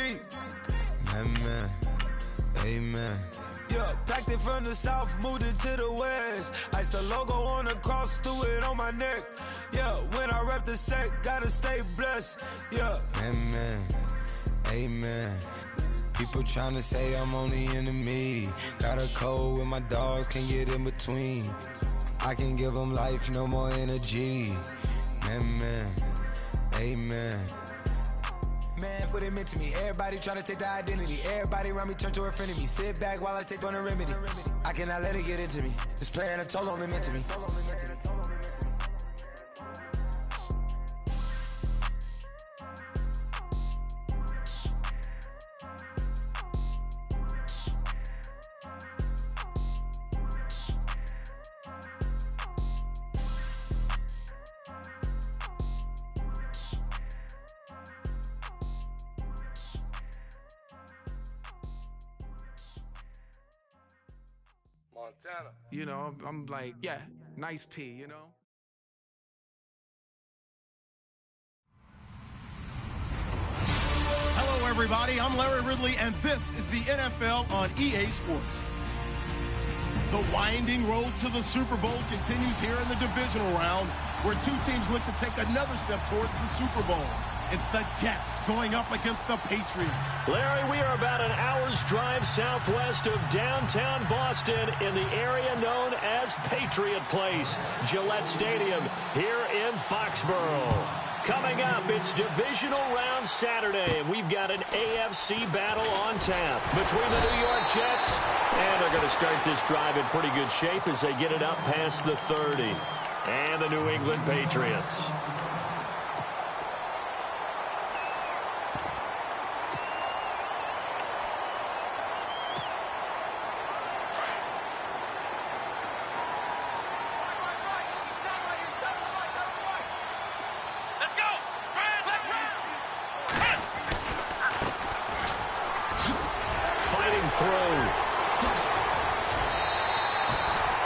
deep. Amen. Amen. Yeah, packed it from the south, moved it to the west. Iced the logo on the cross, threw it on my neck. Yeah, when I rep the set, gotta stay blessed. Yeah. Amen. Amen. People tryna say I'm on the enemy. Got a code with my dogs, can't get in between. I can give them life, no more energy. Amen. Amen. Man, what it meant to me. Everybody trying to take the identity. Everybody around me turn to a friend of me. Sit back while I take on the remedy. I cannot let it get into me. It's playing a toll on me, meant to me. Montana. You know, I'm like, yeah, nice P, you know? Hello, everybody. I'm Larry Ridley, and this is the NFL on EA Sports. The winding road to the Super Bowl continues here in the divisional round, where two teams look to take another step towards the Super Bowl. It's the Jets going up against the Patriots. Larry, we are about an hour's drive southwest of downtown Boston in the area known as Patriot Place, Gillette Stadium here in Foxborough. Coming up, it's divisional round Saturday, and we've got an AFC battle on tap between the New York Jets, and they're going to start this drive in pretty good shape as they get it up past the 30, and the New England Patriots. Throw.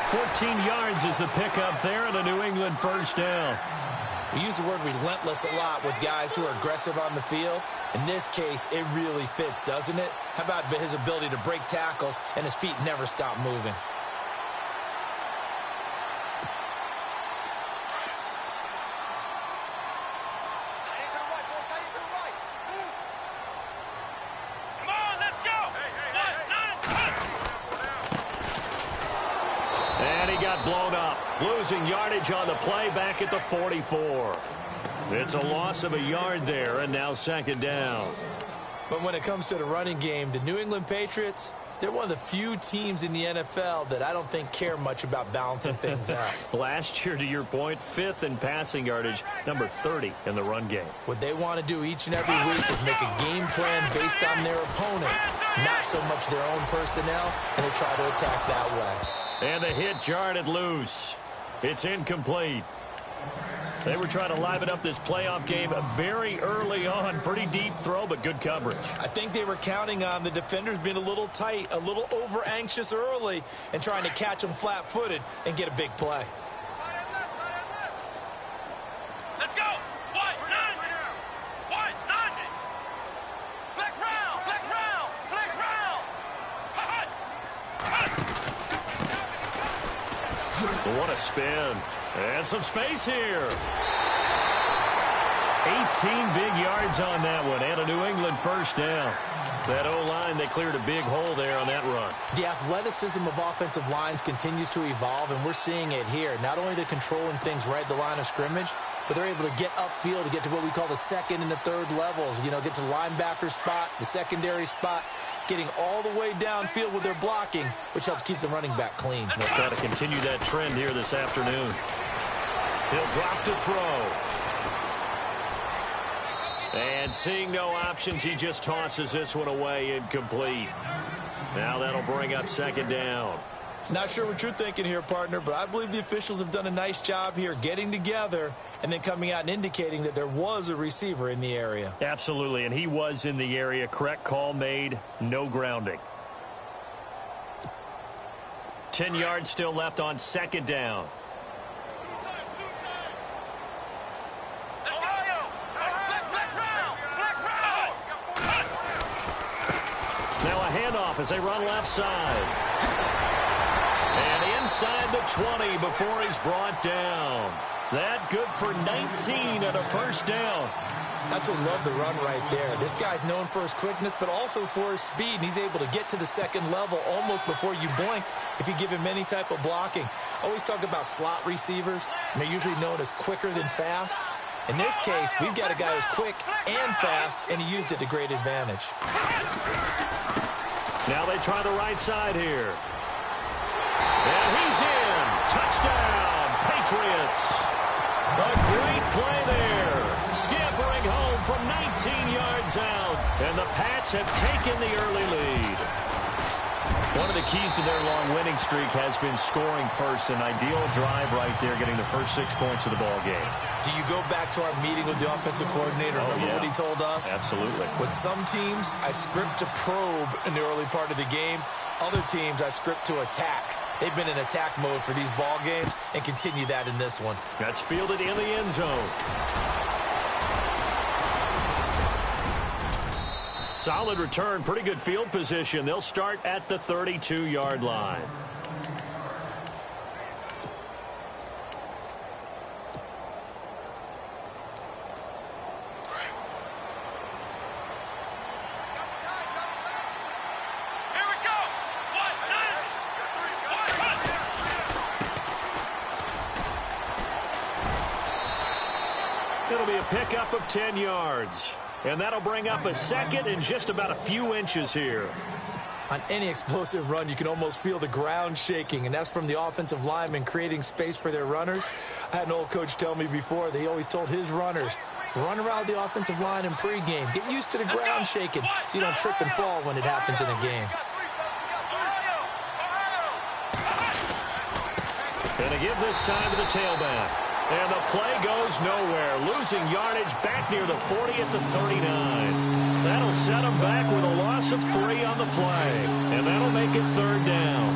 14 yards is the pickup there, and a New England first down. We use the word relentless a lot with guys who are aggressive on the field. In this case, it really fits, doesn't it? How about his ability to break tackles and his feet never stop moving? Blown up, losing yardage on the play back at the 44. It's a loss of a yard there, and now second down. But when it comes to the running game, the New England Patriots, they're one of the few teams in the NFL that I don't think care much about balancing things out. Last year, to your point, 5th in passing yardage, number 30 in the run game. What they want to do each and every week is make a game plan based on their opponent, not so much their own personnel, and they try to attack that way. And the hit jarred loose. It's incomplete. They were trying to liven up this playoff game very early on. Pretty deep throw, but good coverage. I think they were counting on the defenders being a little tight, a little over-anxious early, and trying to catch them flat-footed and get a big play. Let's go! White, nine! White, nine! Flex round! Flex round! Flex round! What a spin. And some space here. 18 big yards on that one, and a New England first down. That O-line, they cleared a big hole there on that run. The athleticism of offensive lines continues to evolve, and we're seeing it here. Not only they're controlling things right at the line of scrimmage, but they're able to get upfield to get to what we call the second and the third levels. You know, get to the linebacker spot, the secondary spot, getting all the way downfield with their blocking, which helps keep the running back clean. They'll try to continue that trend here this afternoon. He'll drop to throw. And seeing no options, he just tosses this one away, incomplete. Now that'll bring up second down. Not sure what you're thinking here, partner, but I believe the officials have done a nice job here getting together and then coming out and indicating that there was a receiver in the area. Absolutely, and he was in the area. Correct call made, no grounding. 10 yards still left on second down. Now a handoff as they run left side. And inside the 20 before he's brought down. That good for 19 and a first down. Absolutely love the run right there. This guy's known for his quickness, but also for his speed. And he's able to get to the second level almost before you blink if you give him any type of blocking. Always talk about slot receivers, and they're usually known as quicker than fast. In this case, we've got a guy who's quick and fast, and he used it to great advantage. Now they try the right side here. And he's in. Touchdown, Patriots. A great play there. Scampering home from 19 yards out. And the Pats have taken the early lead. One of the keys to their long winning streak has been scoring first. An ideal drive right there, getting the first 6 points of the ball game. Do you go back to our meeting with the offensive coordinator? Remember what he told us? Absolutely. With some teams, I script to probe in the early part of the game. Other teams, I script to attack. They've been in attack mode for these ball games and continue that in this one. That's fielded in the end zone. Solid return, pretty good field position. They'll start at the 32-yard line. It'll be a pickup of 10 yards. And that'll bring up a second and just about a few inches here. On any explosive run, you can almost feel the ground shaking, and that's from the offensive linemen creating space for their runners. I had an old coach tell me before, they always told his runners, run around the offensive line in pregame. Get used to the ground shaking so you don't trip and fall when it happens in a game. And to give this time to the tailback. And the play goes nowhere. Losing yardage back near the 40 at the 39. That'll set them back with a loss of 3 on the play. And that'll make it 3rd down.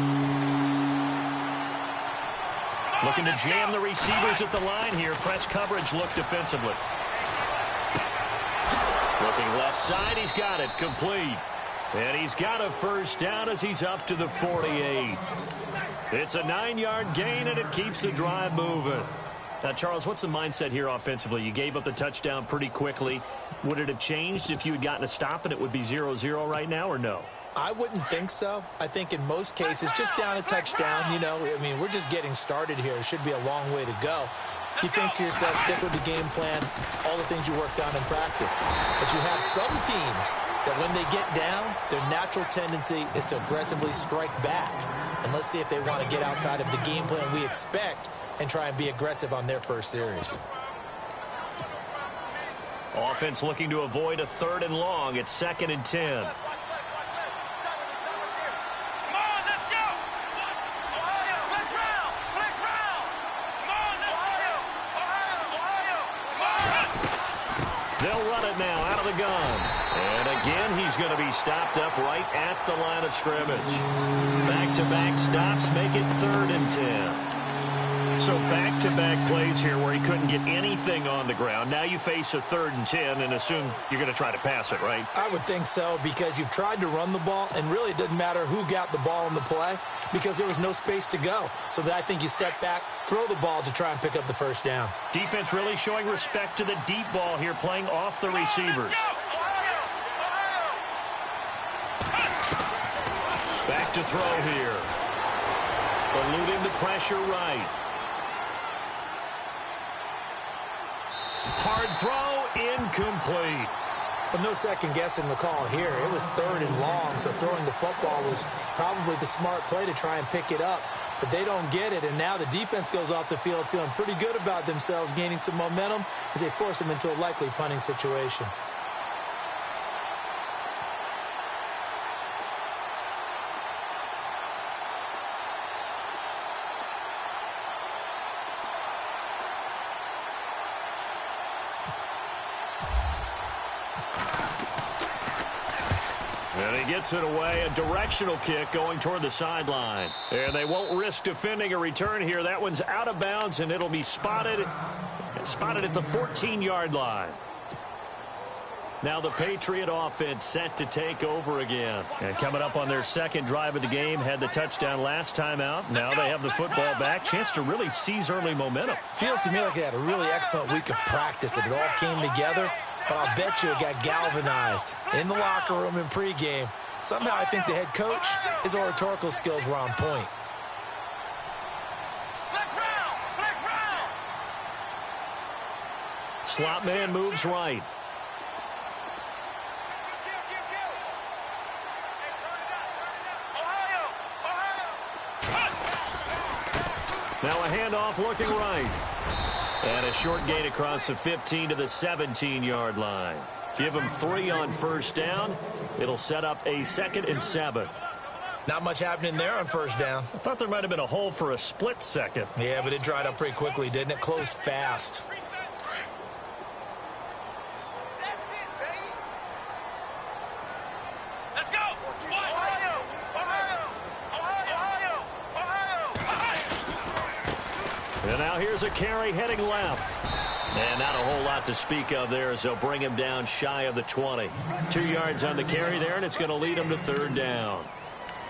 Looking to jam the receivers at the line here. Press coverage look defensively. Looking left side. He's got it. Complete. And he's got a first down as he's up to the 48. It's a 9-yard gain, and it keeps the drive moving. Now, Charles, what's the mindset here offensively? You gave up the touchdown pretty quickly. Would it have changed if you had gotten a stop and it would be 0-0 right now, or no? I wouldn't think so. I think in most cases, just down a touchdown, you know, I mean, we're just getting started here. It should be a long way to go. You think to yourself, stick with the game plan, all the things you worked on in practice. But you have some teams that when they get down, their natural tendency is to aggressively strike back. And let's see if they want to get outside of the game plan we expect and try and be aggressive on their first series. Offense looking to avoid a 3rd and long. It's 2nd and 10. They'll run it now out of the gun. And again, he's going to be stopped up right at the line of scrimmage. Back-to-back stops make it 3rd and 10. So back-to-back plays here where he couldn't get anything on the ground. Now you face a 3rd and 10 and assume you're going to try to pass it, right? I would think so, because you've tried to run the ball, and really it doesn't matter who got the ball in the play because there was no space to go. So that I think you step back, throw the ball to try and pick up the first down. Defense really showing respect to the deep ball here, playing off the receivers. Back to throw here. Eluding the pressure right. Hard throw, incomplete. But no second guessing the call here. It was 3rd and long, so throwing the football was probably the smart play to try and pick it up. But they don't get it, and now the defense goes off the field feeling pretty good about themselves, gaining some momentum as they force them into a likely punting situation. And he gets it away, a directional kick going toward the sideline. And they won't risk defending a return here. That one's out of bounds, and it'll be spotted at the 14-yard line. Now the Patriot offense set to take over again. And coming up on their second drive of the game, had the touchdown last time out. Now they have the football back. Chance to really seize early momentum. Feels to me like they had a really excellent week of practice, that it all came together. But I'll bet you it got galvanized in the locker room in pregame. Somehow I think the head coach, his oratorical skills were on point. Slot man moves right. Now a handoff looking right. And a short gain across the 15 to the 17-yard line. Give him 3 on first down. It'll set up a 2nd and 7. Not much happening there on first down. I thought there might have been a hole for a split second. Yeah, but it dried up pretty quickly, didn't it? Closed fast. And now here's a carry heading left. And not a whole lot to speak of there as they'll bring him down shy of the 20. 2 yards on the carry there, and it's going to lead him to 3rd down.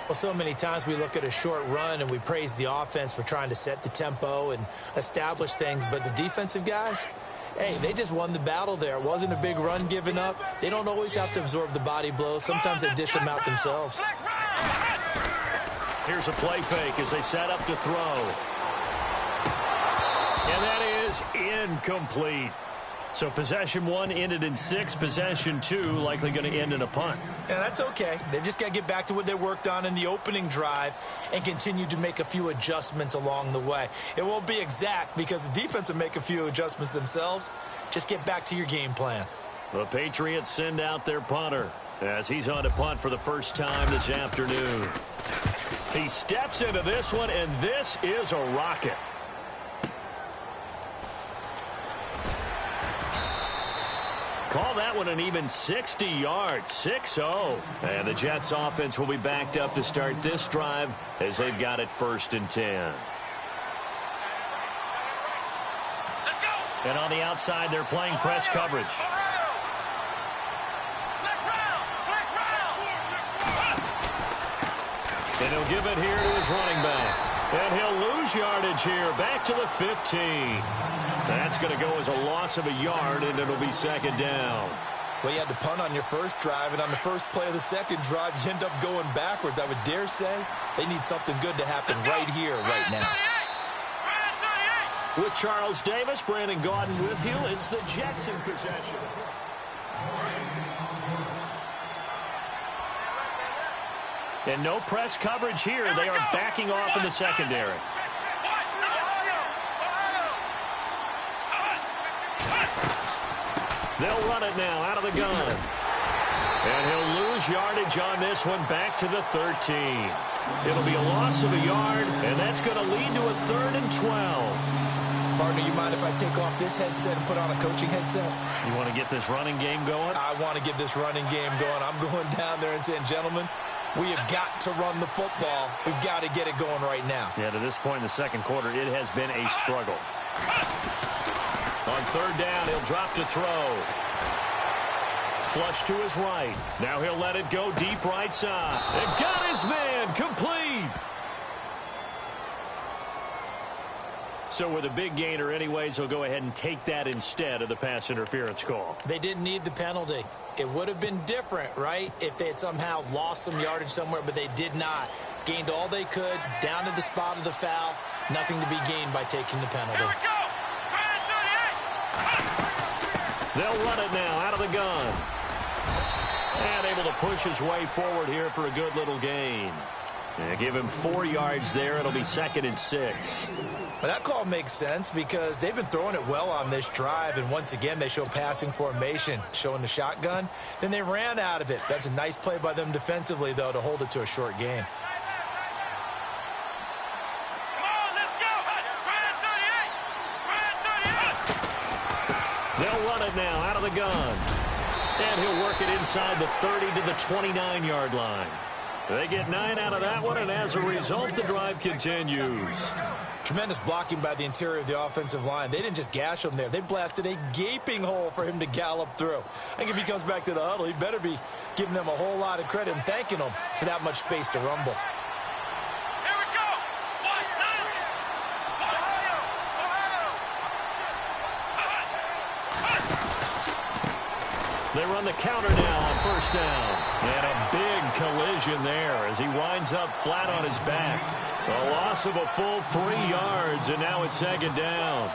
Well, so many times we look at a short run and we praise the offense for trying to set the tempo and establish things. But the defensive guys, hey, they just won the battle there. It wasn't a big run given up. They don't always have to absorb the body blows. Sometimes they dish them out themselves. Here's a play fake as they set up to throw. And that is incomplete. So possession 1 ended in 6. Possession 2 likely going to end in a punt. Yeah, that's okay. They've just got to get back to what they worked on in the opening drive and continue to make a few adjustments along the way. It won't be exact because the defense will make a few adjustments themselves. Just get back to your game plan. The Patriots send out their punter as he's on to punt for the first time this afternoon. He steps into this one, and this is a rocket. Call that one an even 60 yards, 6-0. And the Jets offense will be backed up to start this drive as they've got it 1st and 10. And on the outside, they're playing press coverage. And he'll give it here to his running back. And he'll lose yardage here, back to the 15. That's going to go as a loss of a yard, and it'll be 2nd down. Well, you had to punt on your first drive, and on the first play of the second drive, you end up going backwards. I would dare say they need something good to happen right here, right now. With Charles Davis, Brandon Gaudin with you. It's the Jets in possession. And no press coverage here. They are backing off in the secondary. They'll run it now out of the gun. And he'll lose yardage on this one, back to the 13. It'll be a loss of a yard, and that's going to lead to a 3rd and 12. Partner, you mind if I take off this headset and put on a coaching headset? You want to get this running game going? I want to get this running game going. I'm going down there and saying, gentlemen, we have got to run the football. We've got to get it going right now. Yeah, to this point in the second quarter, it has been a struggle. On 3rd down, he'll drop to throw. Flush to his right. Now he'll let it go deep right side. And got his man, complete. So with a big gainer anyways, he'll go ahead and take that instead of the pass interference call. They didn't need the penalty. It would have been different, right, if they had somehow lost some yardage somewhere, but they did not. Gained all they could, down to the spot of the foul. Nothing to be gained by taking the penalty. They'll run it now out of the gun. And able to push his way forward here for a good little gain. And give him 4 yards there. It'll be 2nd and 6. Well, that call makes sense because they've been throwing it well on this drive, and once again they show passing formation, showing the shotgun. Then they ran out of it. That's a nice play by them defensively, though, to hold it to a short game. They'll run it now out of the gun. And he'll work it inside the 30 to the 29-yard line. They get 9 out of that one, and as a result, the drive continues. Tremendous blocking by the interior of the offensive line. They didn't just gash him there. They blasted a gaping hole for him to gallop through. I think if he comes back to the huddle, he better be giving them a whole lot of credit and thanking them for that much space to rumble. Here we go. They run the counter now on first down. And a big collision there as he winds up flat on his back. A loss of a full 3 yards, and now it's second down.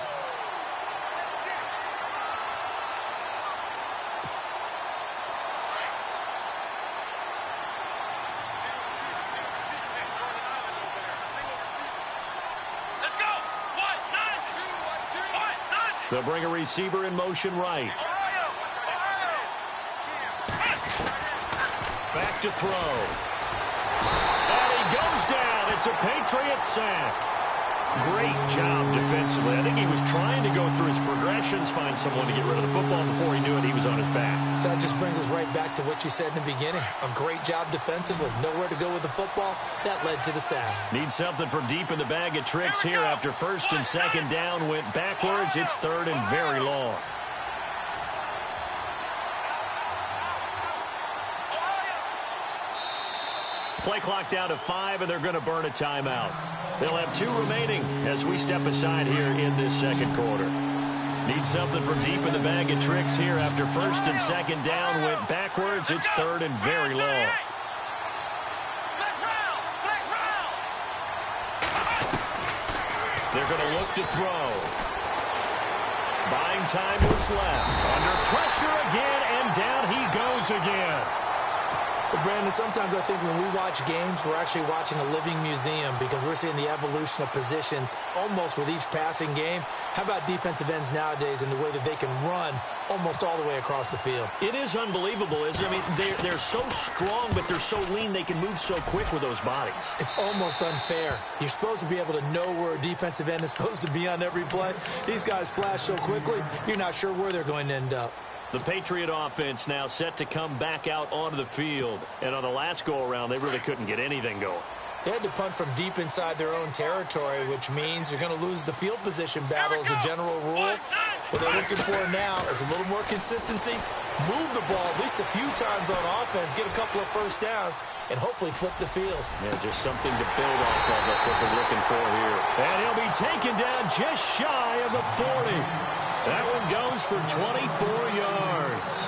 Let's go. What? 9. They'll bring a receiver in motion right. Back to throw. And he goes down. It's a Patriot sack. Great job defensively. I think he was trying to go through his progressions, find someone to get rid of the football. Before he knew it, he was on his back. So that just brings us right back to what you said in the beginning. A great job defensively. Nowhere to go with the football. That led to the sack. Need something from deep in the bag of tricks here after first and second down went backwards. It's third and very long. Play clock down to 5, and they're going to burn a timeout. They'll have 2 remaining as we step aside here in this second quarter. Need something from deep in the bag of tricks here after first and second down went backwards. It's third and very long. They're going to look to throw. Buying time was left. Under pressure again, and down he goes again. But Brandon, sometimes I think when we watch games, we're actually watching a living museum because we're seeing the evolution of positions almost with each passing game. How about defensive ends nowadays and the way that they can run almost all the way across the field? It is unbelievable, isn't it? I mean, they're so strong, but they're so lean. They can move so quick with those bodies. It's almost unfair. You're supposed to be able to know where a defensive end is supposed to be on every play. These guys flash so quickly, you're not sure where they're going to end up. The Patriot offense now set to come back out onto the field. And on the last go-around, they really couldn't get anything going. They had to punt from deep inside their own territory, which means you're going to lose the field position battle as a general rule. What they're looking for now is a little more consistency, move the ball at least a few times on offense, get a couple of first downs, and hopefully flip the field. Yeah, just something to build off of. That's what they're looking for here. And he'll be taken down just shy of the 40. That one goes for 24 yards.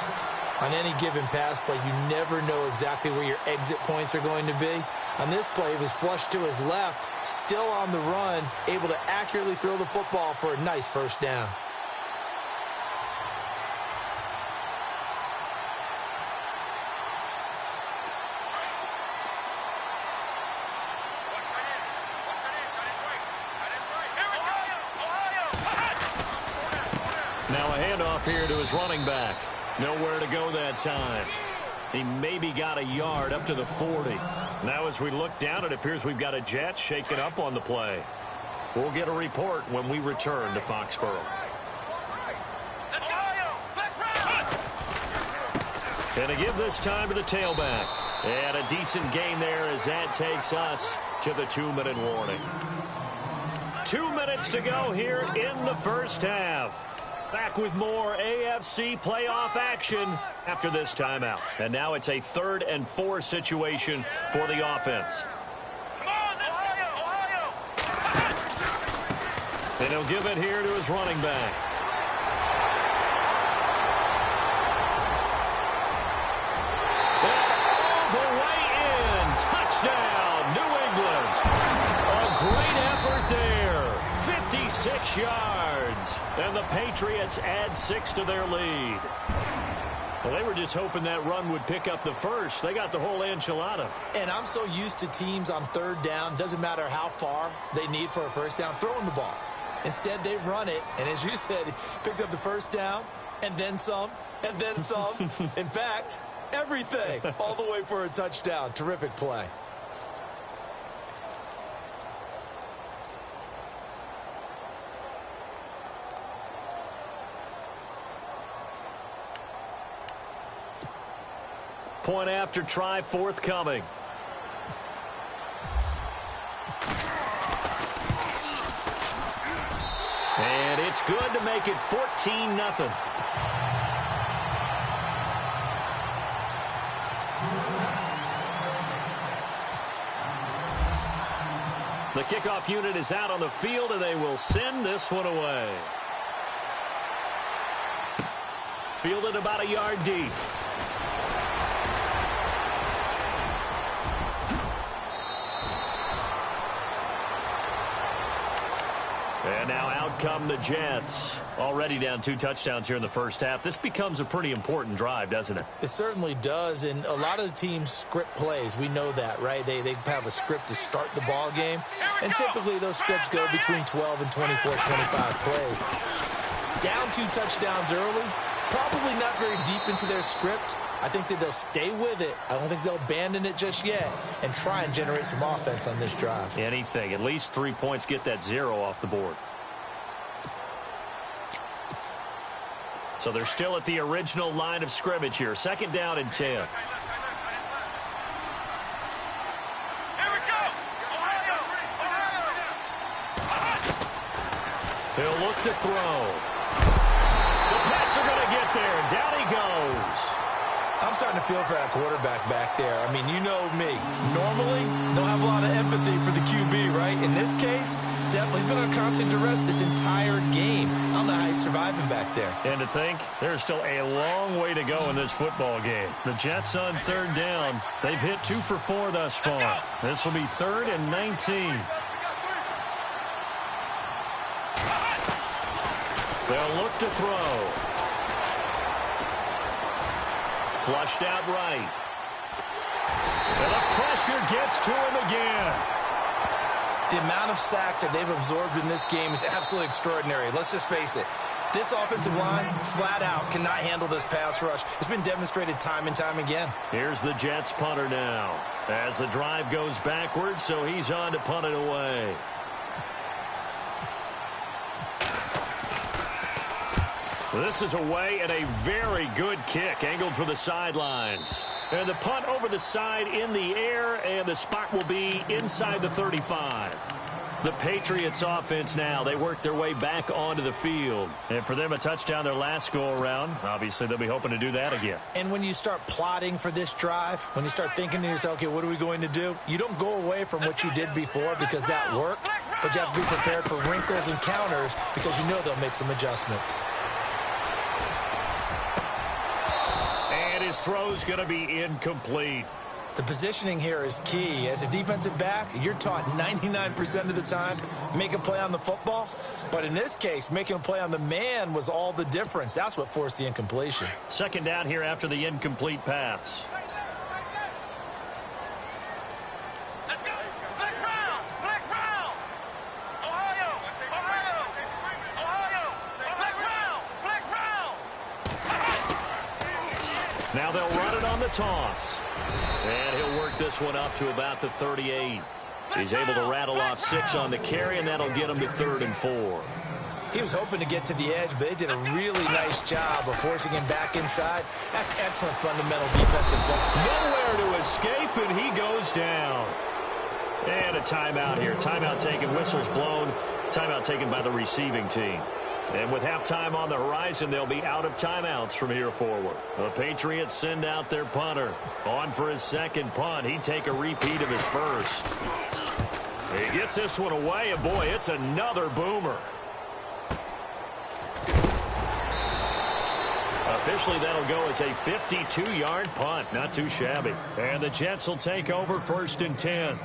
On any given pass play, you never know exactly where your exit points are going to be. On this play, he was flushed to his left, still on the run, able to accurately throw the football for a nice first down. Now a handoff here to his running back. Nowhere to go that time. He maybe got a yard up to the 40. Now as we look down, it appears we've got a jet shaken up on the play. We'll get a report when we return to Foxborough. And a give this time to the tailback. And a decent gain there as that takes us to the 2-minute warning. 2 minutes to go here in the first half. Back with more AFC playoff action after this timeout. And now it's a 3rd and 4 situation for the offense. And he'll give it here to his running back. And all the way in. Touchdown, New England. A great effort there. 56 yards. And the Patriots add 6 to their lead. Well, they were just hoping that run would pick up the first. They got the whole enchilada. And I'm so used to teams on 3rd down, doesn't matter how far they need for a first down, throwing the ball. Instead, they run it, and as you said, picked up the first down, and then some, and then some. In fact, everything, all the way for a touchdown. Terrific play. Point after try forthcoming. And it's good to make it 14-0. The kickoff unit is out on the field, and they will send this one away. Fielded about a yard deep. And now out come the Jets. Already down 2 touchdowns here in the first half. This becomes a pretty important drive, doesn't it? It certainly does, and a lot of the teams script plays. We know that, right? They have a script to start the ball game, and typically those scripts go between 12 and 24, 25 plays. Down 2 touchdowns early, probably not very deep into their script. I think that they'll stay with it. I don't think they'll abandon it just yet and try and generate some offense on this drive. Anything. At least 3 points, get that 0 off the board. So they're still at the original line of scrimmage here. 2nd down and 10. Here we go. Ohio. He'll look to throw. The Pats are going to get there, and down he goes. I'm starting to feel for that quarterback back there. I mean, you know me. Normally, don't have a lot of empathy for the QB, right? In this case, definitely. He's been on constant duress this entire game. I don't know how he's surviving back there. And to think, there's still a long way to go in this football game. The Jets on 3rd down. They've hit 2 for 4 thus far. This will be 3rd and 19. They'll look to throw. Flushed out right. And the pressure gets to him again. The amount of sacks that they've absorbed in this game is absolutely extraordinary. Let's just face it. This offensive line, flat out, cannot handle this pass rush. It's been demonstrated time and time again. Here's the Jets punter now. As the drive goes backwards, so he's on to punt it away. This is away and a very good kick angled for the sidelines. And the punt over the side in the air, and the spot will be inside the 35. The Patriots offense now, they work their way back onto the field. And for them, a touchdown their last go-around. Obviously, they'll be hoping to do that again. And when you start plotting for this drive, when you start thinking to yourself, okay, what are we going to do? You don't go away from what you did before because that worked, but you have to be prepared for wrinkles and counters because you know they'll make some adjustments. His throw's going to be incomplete. The positioning here is key. As a defensive back, you're taught 99% of the time, make a play on the football. But in this case, making a play on the man was all the difference. That's what forced the incompletion. 2nd down here after the incomplete pass. Let's go. Flex round. Flex round. Ohio. Ohio. Ohio. Flex round. Flex round. Now they'll run it on the toss. And he'll work this one up to about the 38. He's able to rattle off 6 on the carry, and that'll get him to 3rd and 4. He was hoping to get to the edge, but they did a really nice job of forcing him back inside. That's excellent fundamental defensive play. Nowhere to escape, and he goes down. And a timeout here. Timeout taken, whistles blown. Timeout taken by the receiving team. And with halftime on the horizon, they'll be out of timeouts from here forward. The Patriots send out their punter. On for his 2nd punt. He'd take a repeat of his first. He gets this one away, and boy, it's another boomer. Officially, that'll go as a 52-yard punt. Not too shabby. And the Jets will take over 1st and 10.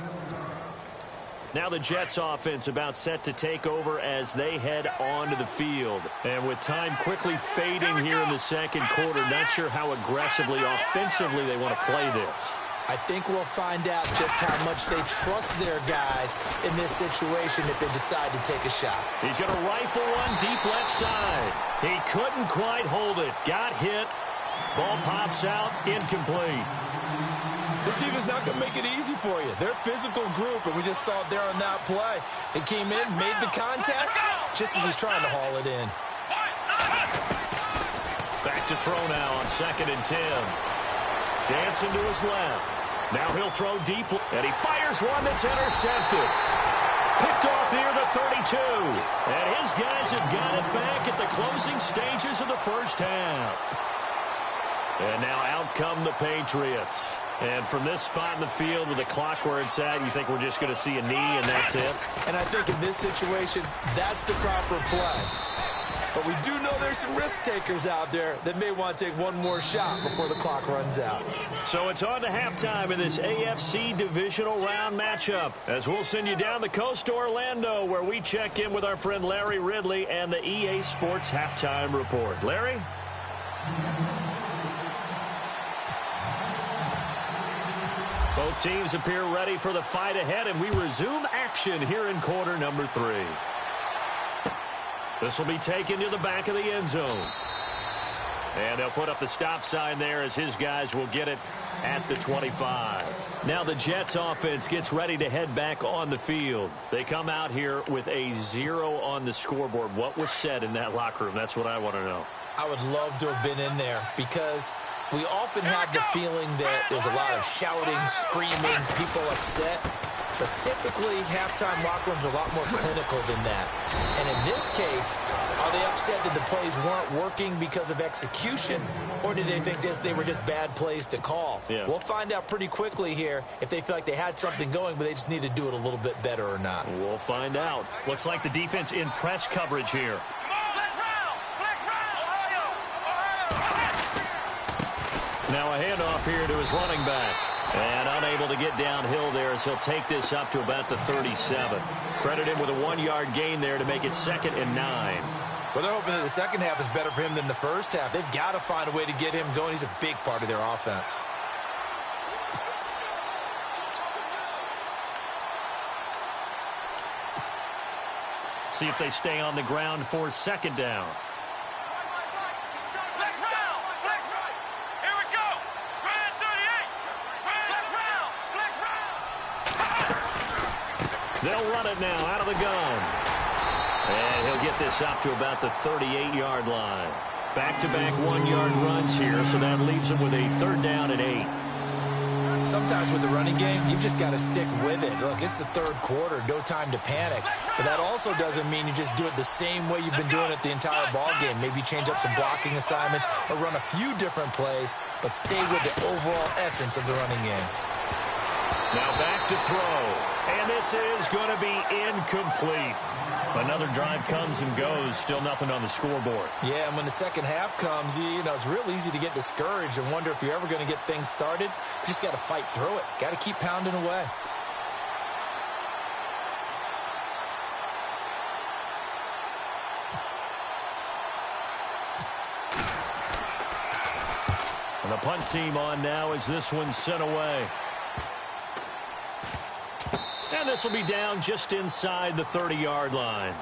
Now the Jets offense about set to take over as they head onto the field. And with time quickly fading here in the 2nd quarter, not sure how aggressively, offensively they want to play this. I think we'll find out just how much they trust their guys in this situation if they decide to take a shot. He's going to rifle one deep left side. He couldn't quite hold it. Got hit. Ball pops out. Incomplete. This team is not going to make it easy for you. They're a physical group, and we just saw it there on that play. He came in, made the contact, just as he's trying to haul it in. Back to throw now on 2nd and 10. Dancing to his left. Now he'll throw deep, and he fires one that's intercepted. Picked off near the 32. And his guys have got it back at the closing stages of the first half. And now out come the Patriots. And from this spot in the field with the clock where it's at, you think we're just going to see a knee and that's it? And I think in this situation, that's the proper play. But we do know there's some risk takers out there that may want to take one more shot before the clock runs out. So it's on to halftime in this AFC divisional round matchup, as we'll send you down the coast to Orlando, where we check in with our friend Larry Ridley and the EA Sports Halftime Report. Larry? Both teams appear ready for the fight ahead, and we resume action here in quarter number 3. This will be taken to the back of the end zone. And they'll put up the stop sign there as his guys will get it at the 25. Now the Jets offense gets ready to head back on the field. They come out here with a 0 on the scoreboard. What was said in that locker room? That's what I want to know. I would love to have been in there because we often have the feeling that there's a lot of shouting, screaming, people upset. But typically, halftime locker rooms are a lot more clinical than that. And in this case, are they upset that the plays weren't working because of execution, or did they think they were just bad plays to call? Yeah. We'll find out pretty quickly here if they feel like they had something going, but they just need to do it a little bit better or not. We'll find out. Looks like the defense in press coverage here. Now a handoff here to his running back. And unable to get downhill there as he'll take this up to about the 37. Credit him with a 1-yard gain there to make it 2nd and 9. Well, they're hoping that the second half is better for him than the first half. They've got to find a way to get him going. He's a big part of their offense. See if they stay on the ground for 2nd down. They'll run it now out of the gun. And he'll get this up to about the 38-yard line. Back-to-back 1-yard runs here, so that leaves him with a 3rd down and 8. Sometimes with the running game, you've just got to stick with it. Look, it's the 3rd quarter, no time to panic. But that also doesn't mean you just do it the same way you've been doing it the entire ball game. Maybe change up some blocking assignments or run a few different plays, but stay with the overall essence of the running game. Now back to throw. And this is going to be incomplete. Another drive comes and goes. Still nothing on the scoreboard. Yeah, and when the second half comes, you know, it's real easy to get discouraged and wonder if you're ever going to get things started. You just got to fight through it. Got to keep pounding away. And the punt team on now as this one's sent away. And this will be down just inside the 30-yard line.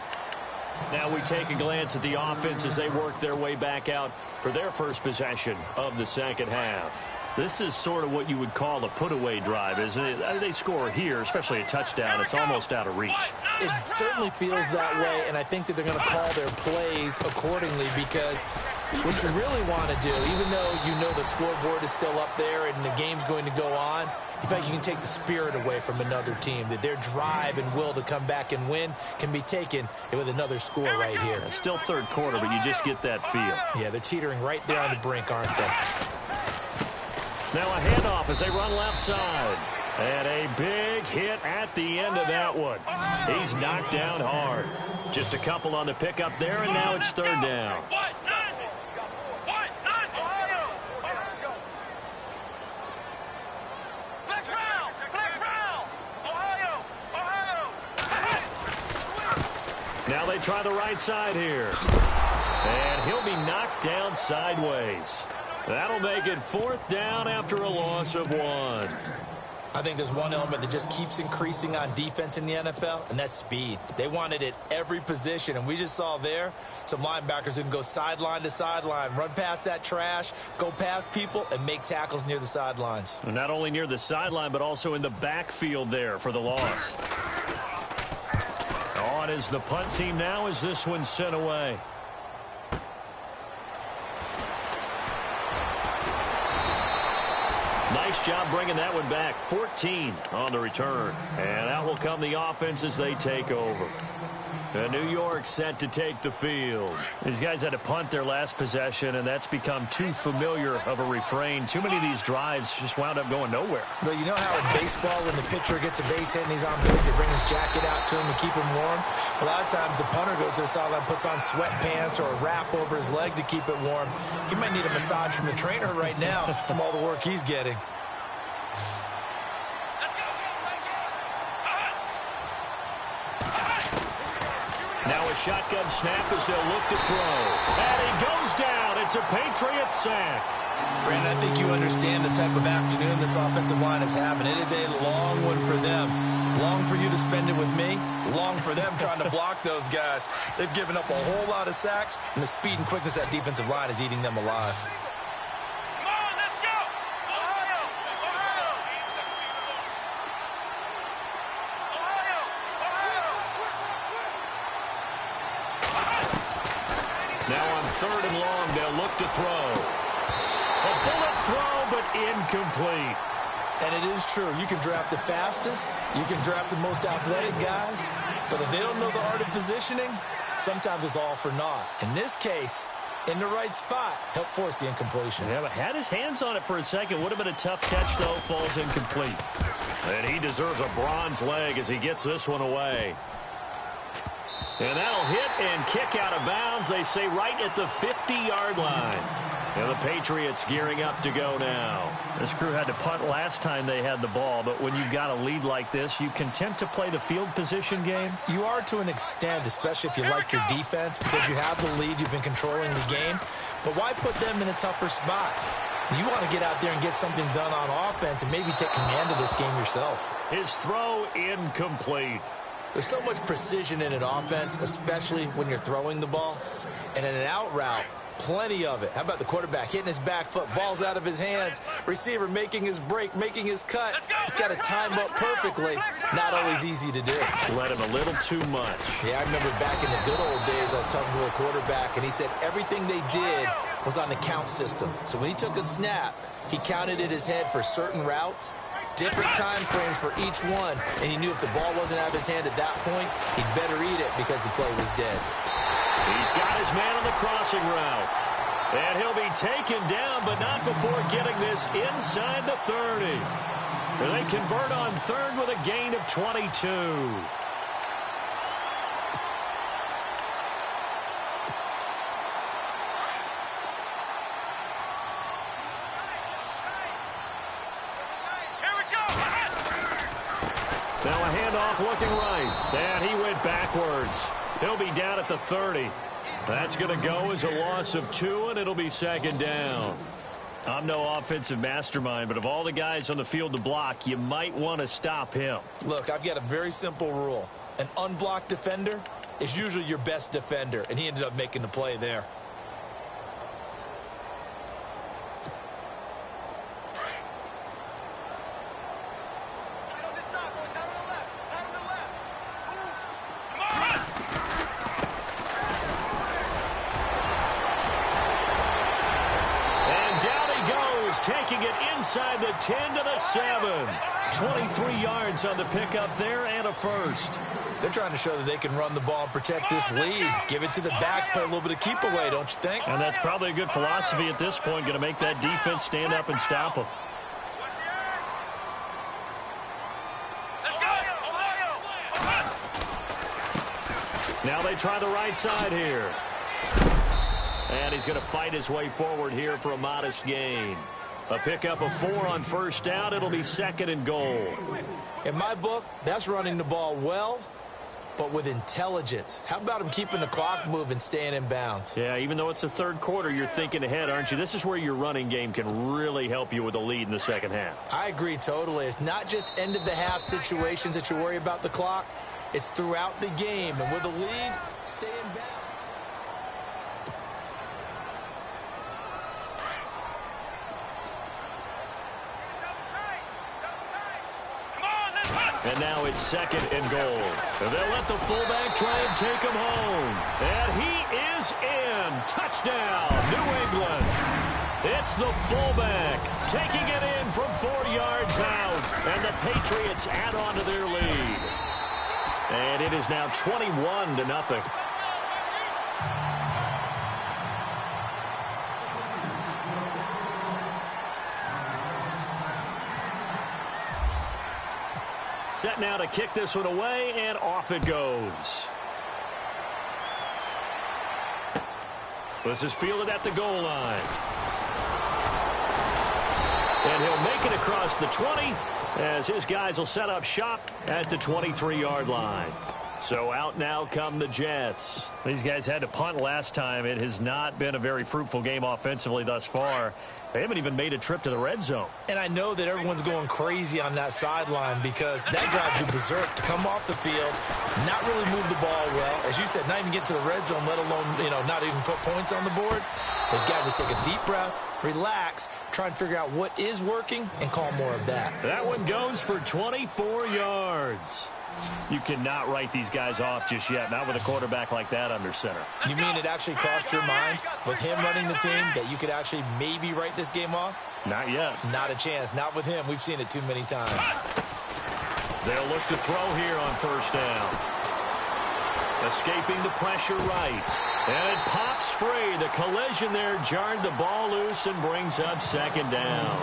Now we take a glance at the offense as they work their way back out for their first possession of the second half. This is sort of what you would call a put-away drive, isn't it? They score here, especially a touchdown. It's almost out of reach. It certainly feels that way, and I think that they're going to call their plays accordingly because what you really want to do, even though you know the scoreboard is still up there and the game's going to go on, in fact, you can take the spirit away from another team, that their drive and will to come back and win can be taken with another score right here. It's still 3rd quarter, but you just get that feel. Yeah, they're teetering right there on the brink, aren't they? Now a handoff as they run left side. And a big hit at the end of that one. He's knocked down hard. Just a couple on the pickup there, and now it's 3rd down. Now they try the right side here. And he'll be knocked down sideways. That'll make it 4th down after a loss of 1. I think there's one element that just keeps increasing on defense in the NFL, and that's speed. They want it at every position, and we just saw there some linebackers who can go sideline to sideline, run past that trash, go past people, and make tackles near the sidelines. And not only near the sideline, but also in the backfield there for the loss. On is the punt team now as this one's sent away. Nice job bringing that one back. 14 on the return. And out will come the offense as they take over. New York set to take the field. These guys had to punt their last possession, and that's become too familiar of a refrain. Too many of these drives just wound up going nowhere. But you know how in baseball, when the pitcher gets a base hit and he's on base, they bring his jacket out to him to keep him warm? A lot of times the punter goes to the sideline, puts on sweatpants or a wrap over his leg to keep it warm. He might need a massage from the trainer right now from all the work he's getting. Now a shotgun snap as they'll look to throw. And he goes down. It's a Patriots sack. Brandon, I think you understand the type of afternoon this offensive line is having. It is a long one for them. Long for you to spend it with me. Long for them trying to block those guys. They've given up a whole lot of sacks, and the speed and quickness of that defensive line is eating them alive. Now on 3rd and long, they'll look to throw. A bullet throw, but incomplete. And it is true. You can draft the fastest. You can draft the most athletic guys. But if they don't know the art of positioning, sometimes it's all for naught. In this case, in the right spot, helped force the incompletion. Yeah, but had his hands on it for a second. Would have been a tough catch, though. Falls incomplete. And he deserves a bronze leg as he gets this one away. And that'll hit and kick out of bounds, they say, right at the 50-yard line. And the Patriots gearing up to go now. This crew had to punt last time they had the ball, but when you've got a lead like this, you content to play the field position game? You are to an extent, especially if you like your defense, because you have the lead, you've been controlling the game. But why put them in a tougher spot? You want to get out there and get something done on offense and maybe take command of this game yourself. His throw incomplete. There's so much precision in an offense, especially when you're throwing the ball. And in an out route, plenty of it. How about the quarterback hitting his back foot, ball's out of his hands, receiver making his break, making his cut. He's got to time up perfectly. Not always easy to do. Let him a little too much. Yeah, I remember back in the good old days, I was talking to a quarterback, and he said everything they did was on the count system. So when he took a snap, he counted in his head for certain routes, different time frames for each one, and he knew if the ball wasn't out of his hand at that point, he'd better eat it because the play was dead. He's got his man on the crossing route. And he'll be taken down, but not before getting this inside the 30. And they convert on 3rd with a gain of 22. Now a handoff looking right. And he went backwards. He'll be down at the 30. That's going to go as a loss of 2, and it'll be 2nd down. I'm no offensive mastermind, but of all the guys on the field to block, you might want to stop him. Look, I've got a very simple rule. An unblocked defender is usually your best defender, and he ended up making the play there. Taking it inside the 10 to the 7. 23 yards on the pickup there and a first. They're trying to show that they can run the ball and protect this lead. Give it to the backs, play a little bit of keep away, don't you think? And that's probably a good philosophy at this point, going to make that defense stand up and stop them. Now they try the right side here. And he's going to fight his way forward here for a modest gain. A pickup of 4 on 1st down. It'll be 2nd and goal. In my book, that's running the ball well, but with intelligence. How about him keeping the clock moving, staying in bounds? Yeah, even though it's the 3rd quarter, you're thinking ahead, aren't you? This is where your running game can really help you with a lead in the 2nd half. I agree totally. It's not just end-of-the-half situations that you worry about the clock. It's throughout the game. And with a lead, stay in bounds. And now it's 2nd and goal. And they'll let the fullback try and take him home. And he is in. Touchdown, New England. It's the fullback taking it in from 4 yards out. And the Patriots add on to their lead. And it is now 21-0. Set now to kick this one away, and off it goes. This is fielded at the goal line. And he'll make it across the 20 as his guys will set up shop at the 23-yard line. So out now come the Jets. These guys had to punt last time. It has not been a very fruitful game offensively thus far. They haven't even made a trip to the red zone. And I know that everyone's going crazy on that sideline because that drives you berserk to come off the field, not really move the ball well. As you said, not even get to the red zone, let alone, not even put points on the board. They've got to just take a deep breath, relax, try and figure out what is working, and call more of that. That one goes for 24 yards. You cannot write these guys off just yet, not with a quarterback like that under center. You mean it actually crossed your mind with him running the team that you could actually maybe write this game off? Not yet. Not a chance. Not with him. We've seen it too many times. They'll look to throw here on first down. Escaping the pressure right. And it pops free. The collision there jarred the ball loose and brings up second down.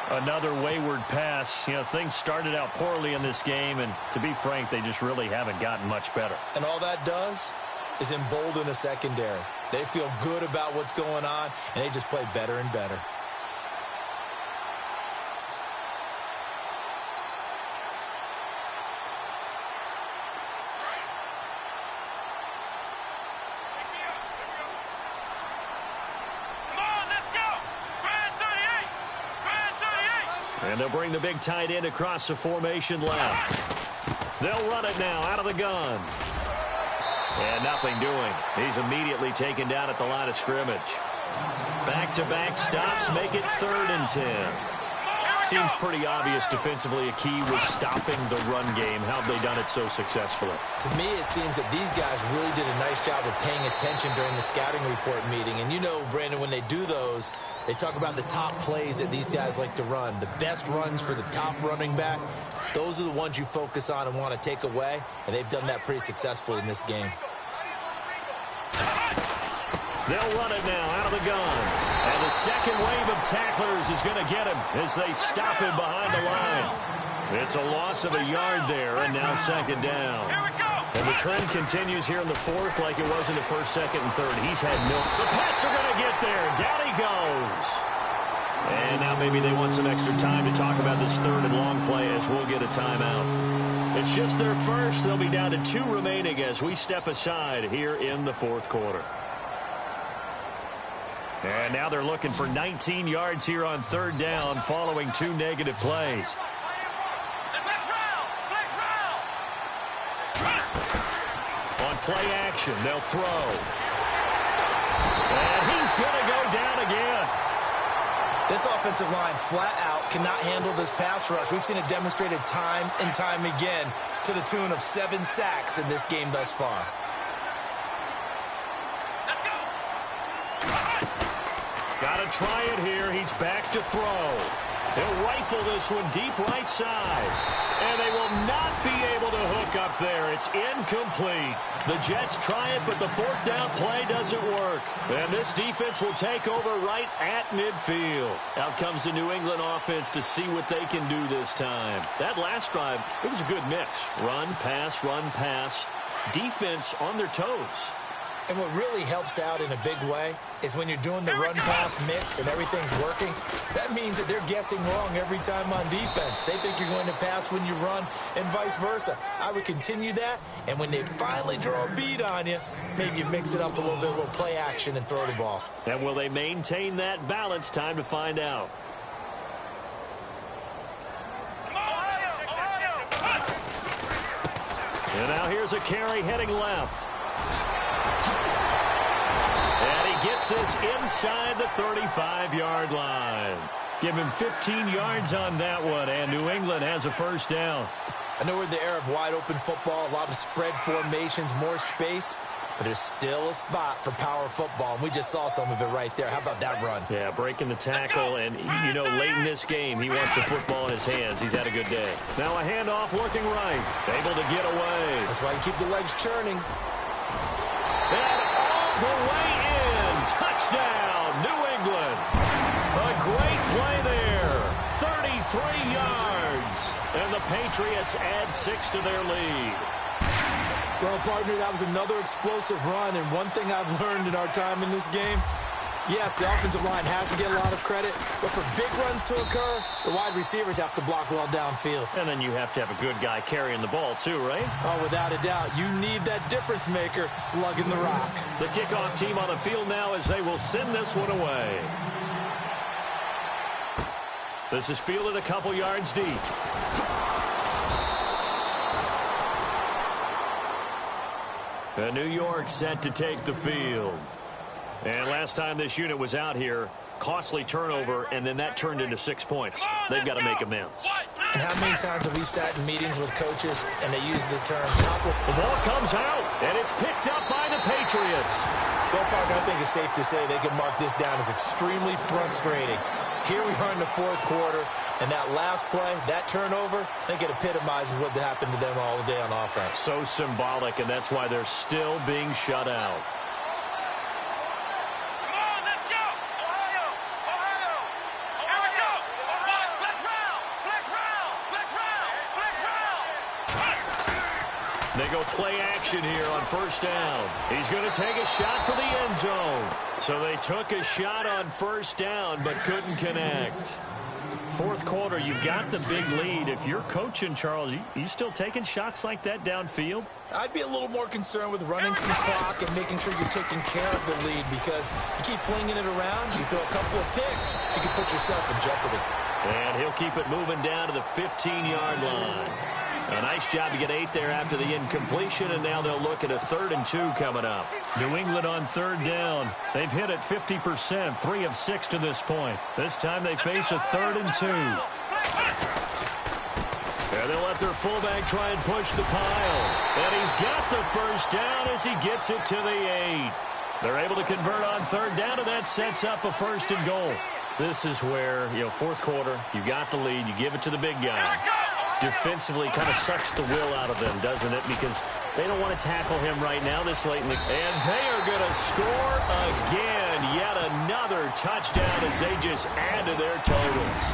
Another wayward pass. Things started out poorly in this game, and to be frank, they just really haven't gotten much better. And all that does is embolden a secondary. They feel good about what's going on, and they just play better and better. And they'll bring the big tight end across the formation left. They'll run it now out of the gun. And nothing doing. He's immediately taken down at the line of scrimmage. Back-to-back stops make it 3rd and 10. Seems pretty obvious defensively a key was stopping the run game. How have they done it so successfully? To me, it seems that these guys really did a nice job of paying attention during the scouting report meeting. And Brandon, when they do those, they talk about the top plays that these guys like to run. The best runs for the top running back. Those are the ones you focus on and want to take away. And they've done that pretty successfully in this game. They'll run it now out of the gun. And the second wave of tacklers is going to get him as they stop him behind the line. It's a loss of a yard there, and now second down. And the trend continues here in the 4th like it was in the 1st, 2nd, and 3rd. He's had no... The Pats are going to get there. Down he goes. And now maybe they want some extra time to talk about this 3rd and long play as we'll get a timeout. It's just their first. They'll be down to 2 remaining as we step aside here in the 4th quarter. And now they're looking for 19 yards here on 3rd down following 2 negative plays. On play action, they'll throw. And he's going to go down again. This offensive line flat out cannot handle this pass rush. We've seen it demonstrated time and time again to the tune of 7 sacks in this game thus far. Got to try it here. He's back to throw. He'll rifle this one deep right side. And they will not be able to hook up there. It's incomplete. The Jets try it, but the 4th down play doesn't work. And this defense will take over right at midfield. Out comes the New England offense to see what they can do this time. That last drive, it was a good mix. Run, pass, defense on their toes. And what really helps out in a big way is when you're doing the run-pass mix and everything's working, that means that they're guessing wrong every time on defense. They think you're going to pass when you run and vice versa. I would continue that, and when they finally draw a beat on you, maybe you mix it up a little play action and throw the ball. And will they maintain that balance? Time to find out. And now here's a carry heading left. And he gets this inside the 35-yard line. Give him 15 yards on that one, and New England has a 1st down. I know we're in the era of wide-open football, a lot of spread formations, more space. but there's still a spot for power football, and we just saw some of it right there. How about that run? Yeah, breaking the tackle, and, you know, late in this game, he wants the football in his hands. He's had a good day. Now a handoff looking right. Able to get away. That's why you keep the legs churning. And all the way in. Touchdown, New England. A great play there. 33 yards. And the Patriots add 6 to their lead. Well, partner, that was another explosive run, and one thing I've learned in our time in this game, yes, the offensive line has to get a lot of credit, but for big runs to occur, the wide receivers have to block well downfield. And then you have to have a good guy carrying the ball too, right? Oh, without a doubt. You need that difference maker lugging the rock. The kickoff team on the field now as they will send this one away. This is fielded a couple yards deep. And New York set to take the field. And last time this unit was out here, costly turnover, and then that turned into 6 points. They've got to make amends. And how many times have we sat in meetings with coaches and they use the term The ball comes out, and it's picked up by the Patriots. Well, Parker, I think it's safe to say they can mark this down as extremely frustrating. Here we are in the fourth quarter, and that last play, that turnover, I think it epitomizes what happened to them all day on offense. So symbolic, and that's why they're still being shut out. Come on, let's go! Ohio! Ohio! Here we go! Flex round! Flex round! Flex round! Flex round! They go play action here on first down. He's going to take a shot for the end zone. So they took a shot on first down but couldn't connect. Fourth quarter, you've got the big lead. If you're coaching, Charles, you still taking shots like that downfield? I'd be a little more concerned with running some clock and making sure you're taking care of the lead, because you keep flinging it around, you throw a couple of picks, you can put yourself in jeopardy. And he'll keep it moving down to the 15-yard line. A nice job to get 8 there after the incompletion, and now they'll look at a 3rd and 2 coming up. New England on third down. They've hit it 50%, 3 of 6 to this point. This time they face a 3rd and 2. And they'll let their fullback try and push the pile. And he's got the first down as he gets it to the 8. They're able to convert on third down, and that sets up a 1st and goal. This is where, fourth quarter, you got the lead, you give it to the big guy. Defensively kind of sucks the will out of them, doesn't it? Because they don't want to tackle him right now this late in the... And they are going to score again. Yet another touchdown as they just add to their totals.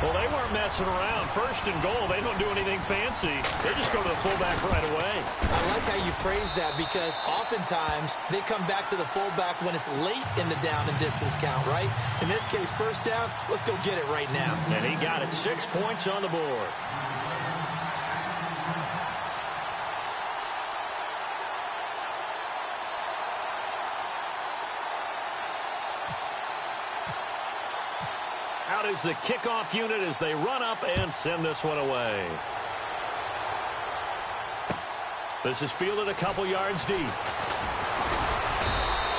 Well, they weren't messing around. 1st and goal, they don't do anything fancy. They just go to the fullback right away. I like how you phrase that, because oftentimes they come back to the fullback when it's late in the down and distance count, right? In this case, first down, let's go get it right now. And he got it. 6 points on the board. Out is the kickoff unit as they run up and send this one away. This is fielded a couple yards deep.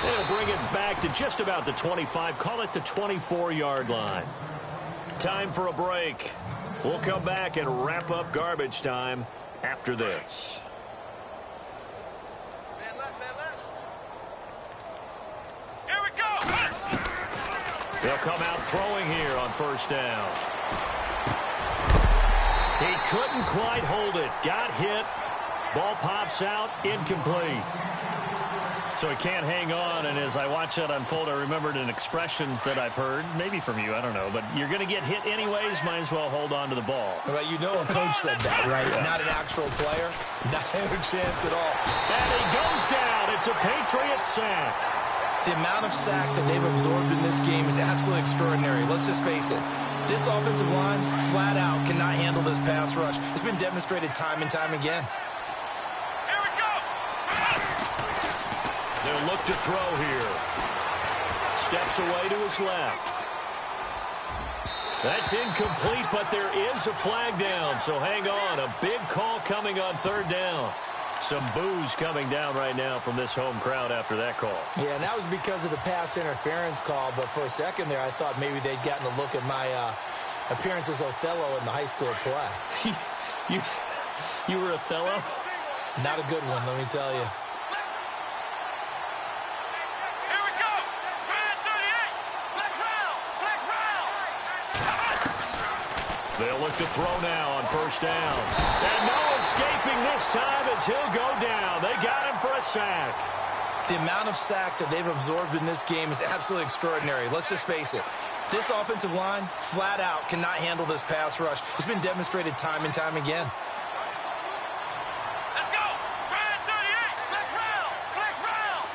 They'll bring it back to just about the 25, call it the 24-yard line. Time for a break. We'll come back and wrap up garbage time after this. They'll come out throwing here on first down. He couldn't quite hold it. Got hit. Ball pops out. Incomplete. So he can't hang on, and as I watch that unfold, I remembered an expression that I've heard, maybe from you, I don't know, but you're going to get hit anyways, might as well hold on to the ball. Well, you know a coach said that, right? Yeah. Not an actual player. Not a chance at all. And he goes down. It's a Patriot sack. The amount of sacks that they've absorbed in this game is absolutely extraordinary. Let's just face it. This offensive line, flat out, cannot handle this pass rush. It's been demonstrated time and time again. Here we go! They'll look to throw here. Steps away to his left. That's incomplete, but there is a flag down, so hang on. A big call coming on third down. Some boos coming down right now from this home crowd after that call. Yeah, and that was because of the pass interference call, but for a second there, I thought maybe they'd gotten a look at my appearance as Othello in the high school play. You were Othello? Not a good one, let me tell you. They'll look to throw now on first down. And no escaping this time as he'll go down. They got him for a sack. The amount of sacks that they've absorbed in this game is absolutely extraordinary. Let's just face it. This offensive line, flat out, cannot handle this pass rush. It's been demonstrated time and time again. Let's go! Ryan 38! Flex round! Flex round!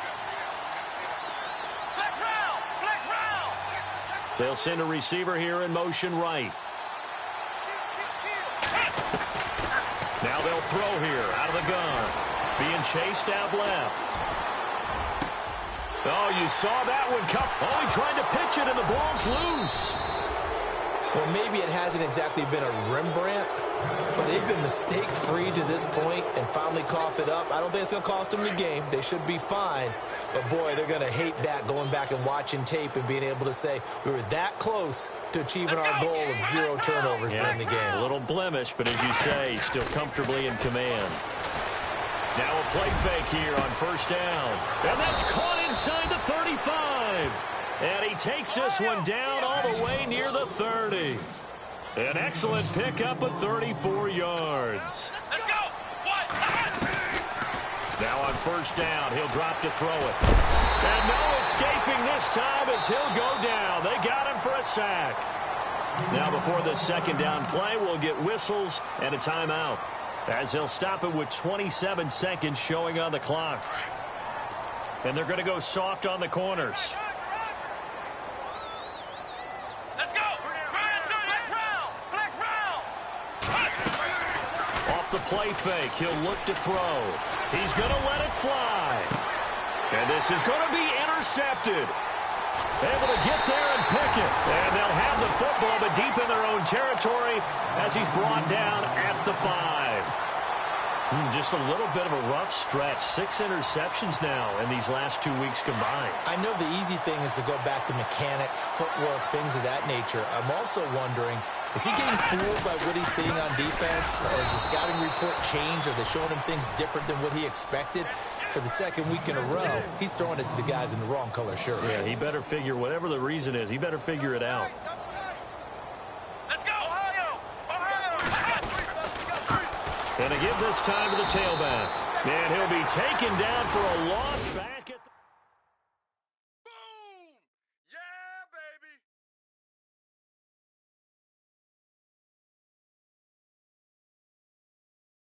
Flex round! Flex round! They'll send a receiver here in motion right. Now they'll throw here out of the gun. Being chased out left. Oh, you saw that one come. Oh, he tried to pitch it, and the ball's loose. Well, maybe it hasn't exactly been a Rembrandt, but they've been mistake-free to this point and finally cough it up. I don't think it's going to cost them the game. They should be fine. But, boy, they're going to hate that, going back and watching tape and being able to say we were that close to achieving our goal of 0 turnovers during the game. A little blemish, but as you say, still comfortably in command. Now a play fake here on first down. And that's caught inside the 35. And he takes this one down all the way near the 30. An excellent pickup of 34 yards. Let's go! Now on first down, he'll drop to throw it. And no escaping this time as he'll go down. They got him for a sack. Now before the second down play, we'll get whistles and a timeout, as they'll stop it with 27 seconds showing on the clock. And they're going to go soft on the corners. Let's go! Flex round! Flex round! Off the play fake, he'll look to throw. He's going to let it fly. And this is going to be intercepted. Able to get there and pick it. And they'll have the football, but deep in their own territory as he's brought down at the 5. Just a little bit of a rough stretch. 6 interceptions now in these last 2 weeks combined. I know the easy thing is to go back to mechanics, footwork, things of that nature. I'm also wondering, is he getting fooled by what he's seeing on defense? Has the scouting report changed? Are they showing him things different than what he expected? For the second week in a row, he's throwing it to the guys in the wrong color shirts. Yeah, he better figure, whatever the reason is, he better figure it out. Let's go! Ohio! And to give this time to the tailback. And he'll be taken down for a loss back.